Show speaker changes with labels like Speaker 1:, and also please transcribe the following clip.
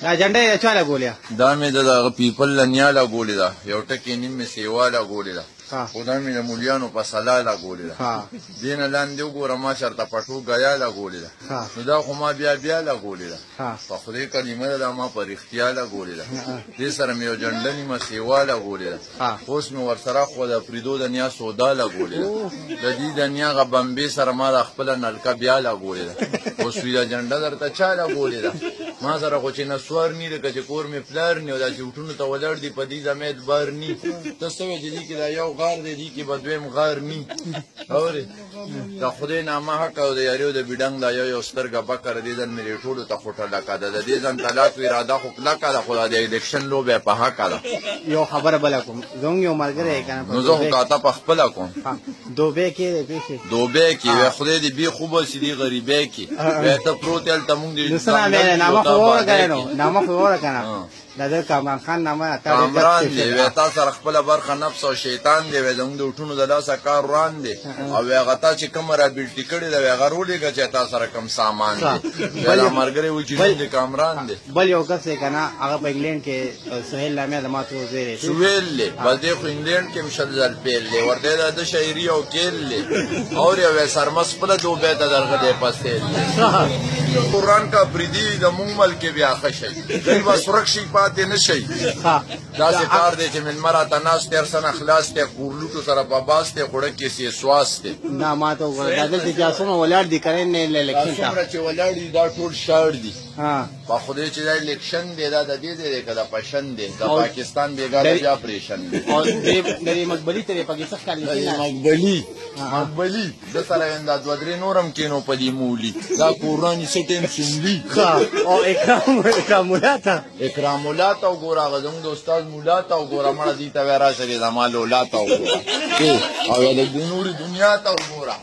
Speaker 1: دا جنډه یې چا لګولې
Speaker 2: دا مې د دغه پیپل لنیا لګولې ده یو ټکي نیم مې سیوا لګولې ده خو دا مې د مولیانو په سلا لګولې ده دې نه لاندې وګوره ما چېرته پټو ګیا لګولې ده نو دا خو ما بیا لګولې ده په خدای کلمه ده دا ما په رښتیا لګولې ده دې سره مې یو جنډه نیمه سیوا لګولې ده اوس مې ورسره خو د فریدو د نیا سودا لګولې ده د دې د نیا هغه بمبې سره ما د خپله نلکه بیا لګولې ده اوس وي دا جنډه درته چا لګولې ده ما سره خو چې نسوار ني لکه چې کور مې پلار ني او دا چې وټونو ته ولاړ دي په دې زمید بار ني ته څه وایې چې دې کې دا یو غار دی دې کې به دویم غار ني اورې د خدای نامه حق او د یاریو د بډنګ دا یو سترګه بکر دې ځل مې ټولو ته خوټه لکه ده د دې ځن طلاق اراده خو کلکه ده خو د الیکشن لوبې په حقه ده
Speaker 1: یو خبره بله کوم زموږ یو ملګری یې که نه
Speaker 2: نو زه خو کاته په خپله کوم
Speaker 1: دوبۍ کې دی پېښې
Speaker 2: دوبۍ کې وی خدای دې بې خوبه چې دې غریبۍ کې وی ته پروت یې هلته مونږ
Speaker 1: نو څه نامه یې نامه خو ووره که نه نامه خو ووره که نه دا د کامران خان نامه
Speaker 2: کامران دی وی تا سره خپله برخه نفس او شیطان دی وی زموږ د وټونو د لاسه کار روان دی او وی هغه تا چې کومه رابلټي کړې ده وی هغه رولېږه چې تا سره کوم سامان دی وی دا ملګری وایي چې نوم د کامران دی
Speaker 1: بل یو کس دی که نه هغه په انګلینډ کې سهیل نامې د ما ته وزیری
Speaker 2: سهیل دی بس دی خو انګلینډ کې هم شل ځل پیل دی ورته د شاعري او کیل دی اور یو وی سرمس خپله دوبۍ ته درغلی پسیل دی قرآن کا پریدي د مونږ ملک بیا ښه شئ دوی به سورک شي پاتې نه شئ داسې کار دی چې مېلمه راته ناست دی هر څه نه خلاص دی کورلوټو سره په باس دی خوړه کې سي سواس دی
Speaker 1: نه ما ته وګوره دا دلته چې څومره ولاړ دي که نه الیکشن ته
Speaker 2: څومره چې ولاړ دي دا ټول شاړ دي په خدای چې دا الیکشن دی دا د دې دی که د پشن دی د پاکستان بېګاره بیا پریشن دی
Speaker 1: او د مقبلي ته دی پکې څه ښکاري
Speaker 2: مقبلي د سره دا دوه درې نور هم کېنو په دې مولي دا کوراني څه ټیم سملي
Speaker 1: او اکرام الله ته
Speaker 2: اکرام الله ته وګوره هغه زموږ د استاد مولا ته وګوره مړه دې ته وایي راشه دې زما لولا ته وګوره او د نورې دنیا ته وګوره